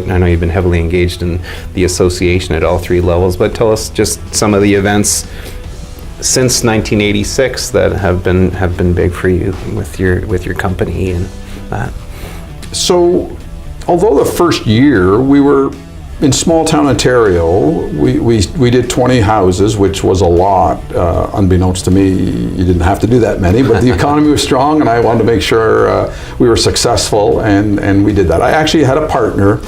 I know you've been heavily engaged in the association at all three levels, but tell us just some of the events since 1986 that have been big for you with your company and that. So, although the first year we were in small town Ontario, we did 20 houses, which was a lot. Unbeknownst to me, you didn't have to do that many, but the economy was strong and I wanted to make sure we were successful, and we did that. I actually had a partner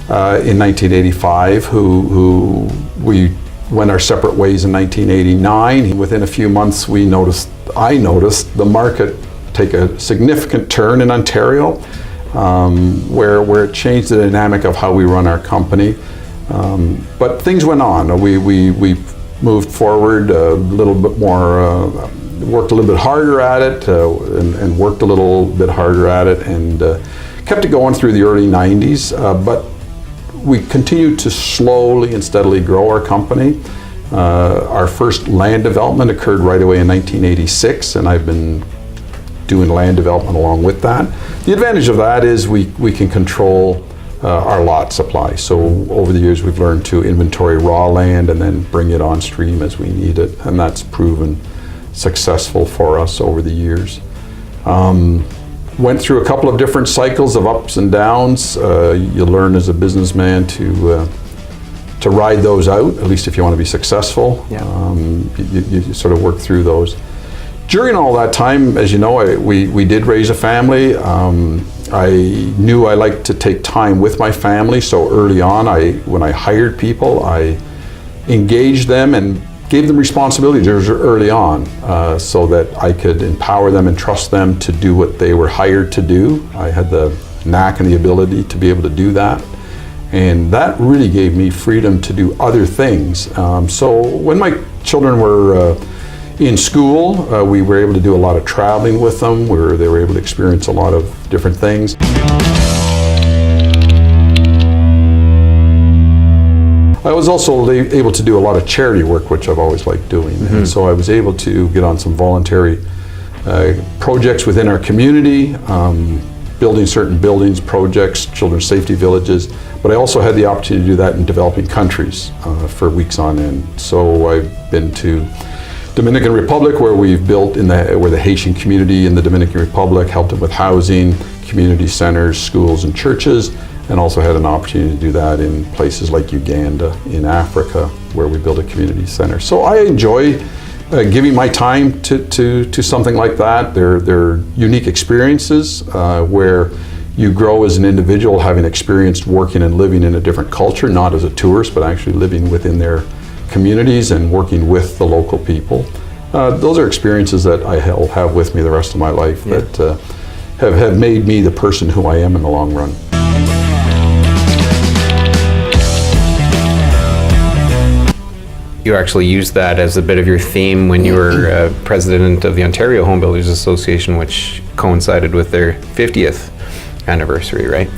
in 1985 who we went our separate ways in 1989. Within a few months I noticed the market take a significant turn in Ontario, where it changed the dynamic of how we run our company. But things went on. We moved forward a little bit more, worked a little bit harder at it, and worked a little bit harder at it, and kept it going through the early 90s. But we continued to slowly and steadily grow our company. Our first land development occurred right away in 1986, and I've been doing land development along with that. The advantage of that is we can control our lot supply. So over the years we've learned to inventory raw land and then bring it on stream as we need it, and that's proven successful for us over the years. Went through a couple of different cycles of ups and downs. You learn as a businessman to ride those out, at least if you want to be successful. Yeah. You sort of work through those. During all that time, as you know, we did raise a family. I knew I liked to take time with my family, so early on, when I hired people, I engaged them and gave them responsibilities early on, so that I could empower them and trust them to do what they were hired to do. I had the knack and the ability to be able to do that, and that really gave me freedom to do other things. So when my children were in school, we were able to do a lot of traveling with them, where they were able to experience a lot of different things. I was also able to do a lot of charity work, which I've always liked doing. Mm-hmm. And so I was able to get on some voluntary projects within our community, building certain buildings, projects, children's safety villages, but I also had the opportunity to do that in developing countries for weeks on end. So I've been to Dominican Republic, where we've built where the Haitian community in the Dominican Republic, helped them with housing, community centers, schools, and churches, and also had an opportunity to do that in places like Uganda, in Africa, where we built a community center. So I enjoy giving my time to something like that. They're unique experiences where you grow as an individual, having experienced working and living in a different culture, not as a tourist, but actually living within their communities and working with the local people. Those are experiences that I'll have with me the rest of my life, yeah, that have made me the person who I am in the long run. You actually used that as a bit of your theme when you were president of the Ontario Home Builders Association, which coincided with their 50th anniversary, right?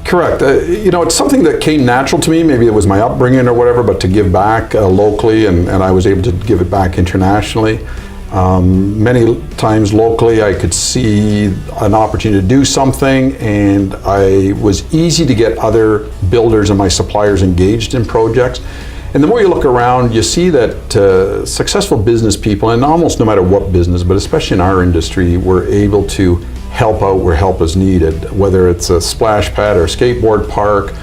Correct. It's something that came natural to me. Maybe it was my upbringing or whatever, but to give back locally, and I was able to give it back internationally. Many times locally I could see an opportunity to do something, and I was easy to get other builders and my suppliers engaged in projects. And the more you look around, you see that successful business people, and almost no matter what business, but especially in our industry, were able to help out where help is needed, whether it's a splash pad or a skateboard park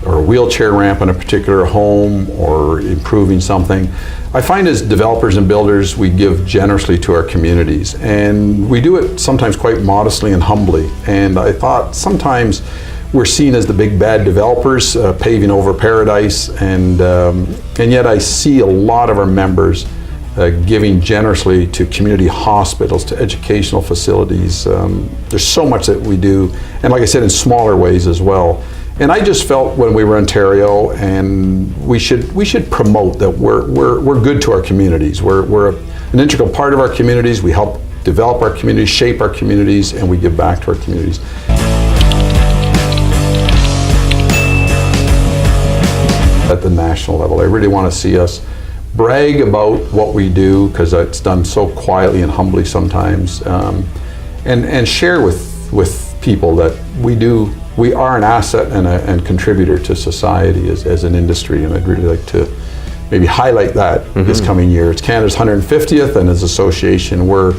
or a wheelchair ramp in a particular home or improving something. I find as developers and builders, we give generously to our communities, and we do it sometimes quite modestly and humbly. And I thought sometimes we're seen as the big bad developers paving over paradise, and yet I see a lot of our members giving generously to community hospitals, to educational facilities. There's so much that we do, and like I said, in smaller ways as well. And I just felt when we were in Ontario, and we should promote that we're good to our communities. We're an integral part of our communities. We help develop our communities, shape our communities, and we give back to our communities. At the national level, I really want to see us brag about what we do, because it's done so quietly and humbly sometimes, and share with people that we are an asset and contributor to society as an industry, and I'd really like to maybe highlight that this coming year. It's Canada's 150th, and as an association, we're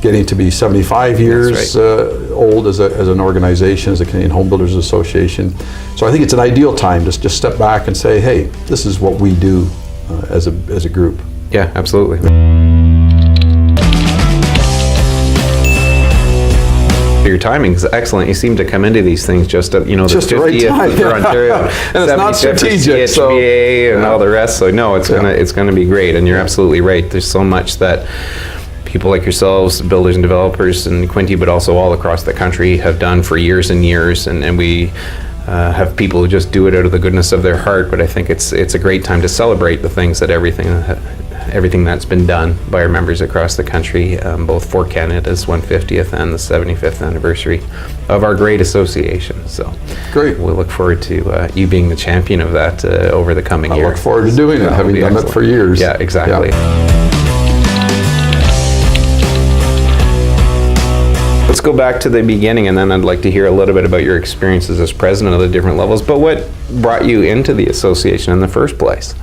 getting to be 75 years old as an organization, as a Canadian Home Builders Association. So I think it's an ideal time to just step back and say, hey, this is what we do as a group. Yeah, absolutely. Your timing is excellent. You seem to come into these things just at, the Just the right 50th time, for Ontario, and it's not 75th for strategic, so- CHBA and all the rest. So no, it's gonna be great. And you're absolutely right. There's so much that people like yourselves, builders and developers in Quinte, but also all across the country, have done for years and years. And we have people who just do it out of the goodness of their heart. But I think it's a great time to celebrate the things that everything that's been done by our members across the country, both for Canada's 150th and the 75th anniversary of our great association. So Great. we'll look forward to you being the champion of that over the coming year. I look forward to doing it, That'll having be done it excellent. for years. Yeah, exactly. Yeah. Let's go back to the beginning, and then I'd like to hear a little bit about your experiences as president of the different levels. But what brought you into the association in the first place?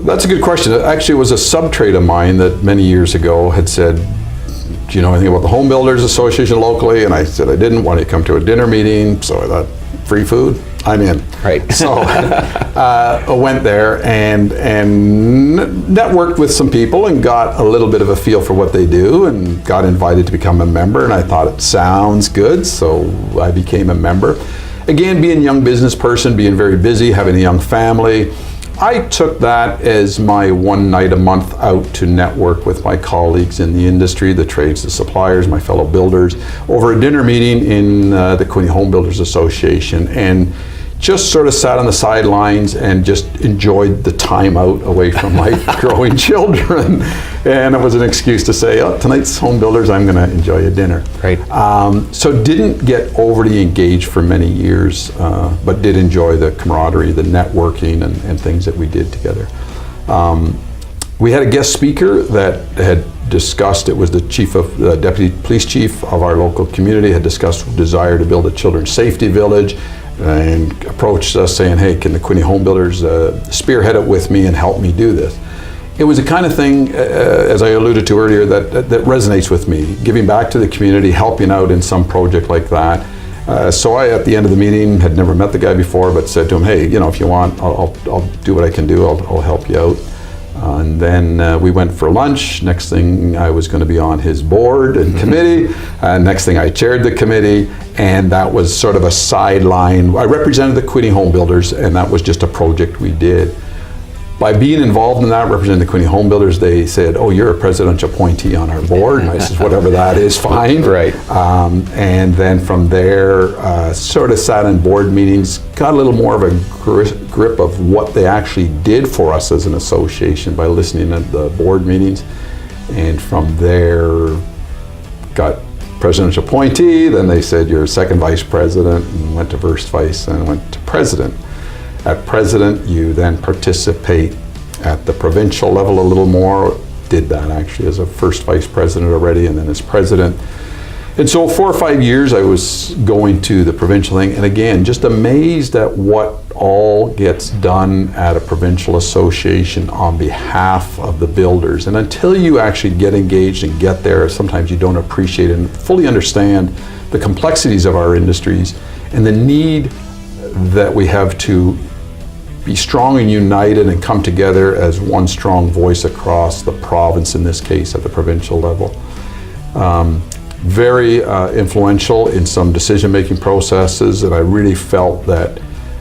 That's a good question. It actually was a sub-trade of mine that many years ago had said, do you know anything about the Home Builders Association locally? And I said I didn't. Want to come to a dinner meeting? So I thought, free food? I'm in. Right. So I went there and networked with some people and got a little bit of a feel for what they do, and got invited to become a member, and I thought it sounds good, so I became a member. Again, being a young business person, being very busy, having a young family, I took that as my one night a month out to network with my colleagues in the industry, the trades, the suppliers, my fellow builders, over a dinner meeting in the Quinte Home Builders Association, and just sort of sat on the sidelines and just enjoyed the time out away from my growing children. And it was an excuse to say, oh, tonight's Home Builders, I'm going to enjoy a dinner. Right. So didn't get overly engaged for many years, but did enjoy the camaraderie, the networking, and things that we did together. We had a guest speaker that had discussed, it was the deputy police chief of our local community, had discussed desire to build a children's safety village, and approached us saying, hey, can the Quinte Home Builders spearhead it with me and help me do this? It was the kind of thing, as I alluded to earlier, that resonates with me, giving back to the community, helping out in some project like that. So I, at the end of the meeting, had never met the guy before, but said to him, hey, if you want, I'll do what I can do, I'll help you out. And then we went for lunch. Next thing, I was going to be on his board and committee. Next thing, I chaired the committee, and that was sort of a sideline. I represented the Quinte Home Builders, and that was just a project we did. By being involved in that, representing the Quinte Home Builders, they said, oh, you're a presidential appointee on our board. And I said, whatever that is, fine. Right. And then from there, sort of sat in board meetings, got a little more of a grip of what they actually did for us as an association by listening to the board meetings. And from there, got presidential appointee. Then they said, you're second vice president, and went to first vice, and went to president. At president, you then participate at the provincial level a little more. Did that actually as a first vice president already, and then as president. And so 4 or 5 years I was going to the provincial thing, and again, just amazed at what all gets done at a provincial association on behalf of the builders. And until you actually get engaged and get there, sometimes you don't appreciate and fully understand the complexities of our industries and the need that we have to be strong and united and come together as one strong voice across the province, in this case at the provincial level. Very influential in some decision-making processes, and I really felt that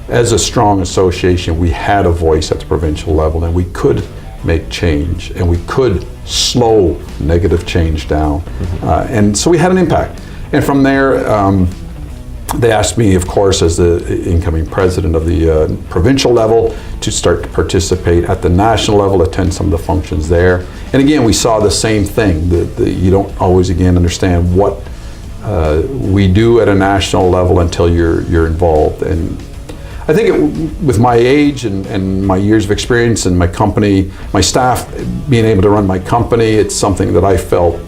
as a strong association we had a voice at the provincial level, and we could make change, and we could slow negative change down. And so we had an impact. And from there, they asked me, of course, as the incoming president of the provincial level, to start to participate at the national level, attend some of the functions there. And again, we saw the same thing. You don't always, again, understand what we do at a national level until you're involved. And I think with my age and my years of experience and my company, my staff, being able to run my company, it's something that I felt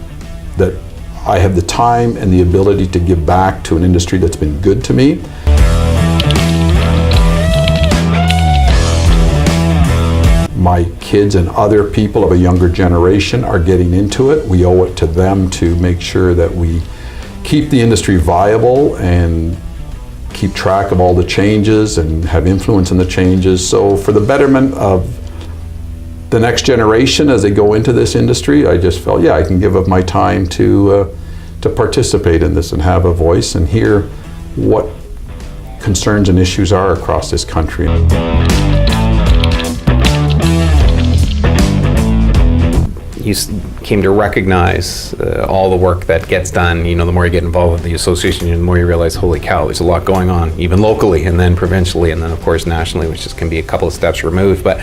that I have the time and the ability to give back to an industry that's been good to me. My kids and other people of a younger generation are getting into it. We owe it to them to make sure that we keep the industry viable and keep track of all the changes and have influence in the changes. So for the betterment of the next generation as they go into this industry, I just felt, yeah, I can give up my time to participate in this and have a voice and hear what concerns and issues are across this country. You came to recognize all the work that gets done. You know, the more you get involved with the association, the more you realize, holy cow, there's a lot going on, even locally, and then provincially, and then of course nationally, which just can be a couple of steps removed. But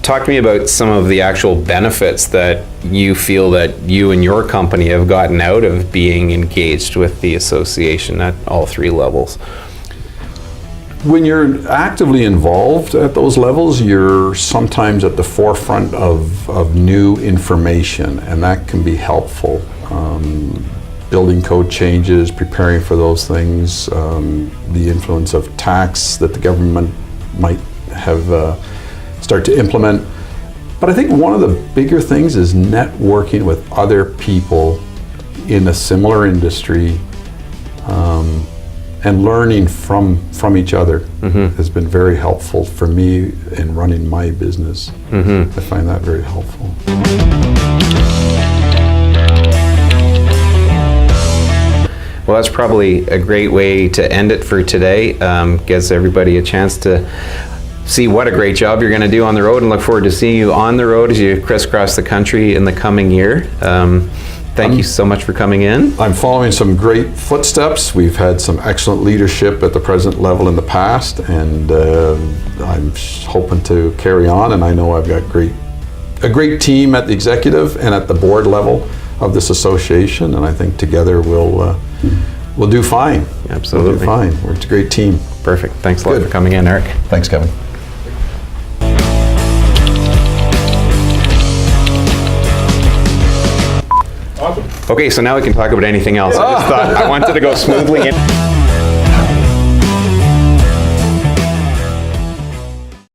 talk to me about some of the actual benefits that you feel that you and your company have gotten out of being engaged with the association at all three levels. When you're actively involved at those levels, you're sometimes at the forefront of new information, and that can be helpful. Building code changes, preparing for those things, the influence of tax that the government might have start to implement. But I think one of the bigger things is networking with other people in a similar industry, and learning from each other has been very helpful for me in running my business. I find that very helpful. Well, that's probably a great way to end it for today. Gives everybody a chance to see what a great job you're going to do on the road, and look forward to seeing you on the road as you crisscross the country in the coming year. Thank you so much for coming in. I'm following some great footsteps. We've had some excellent leadership at the president level in the past, and I'm hoping to carry on, and I know I've got a great team at the executive and at the board level of this association, and I think together we'll do fine. Absolutely. We'll do fine. We're a great team. Perfect. Thanks a lot for coming in, Eric. Thanks, Kevin. Okay, so now we can talk about anything else. I just thought I wanted to go smoothly in.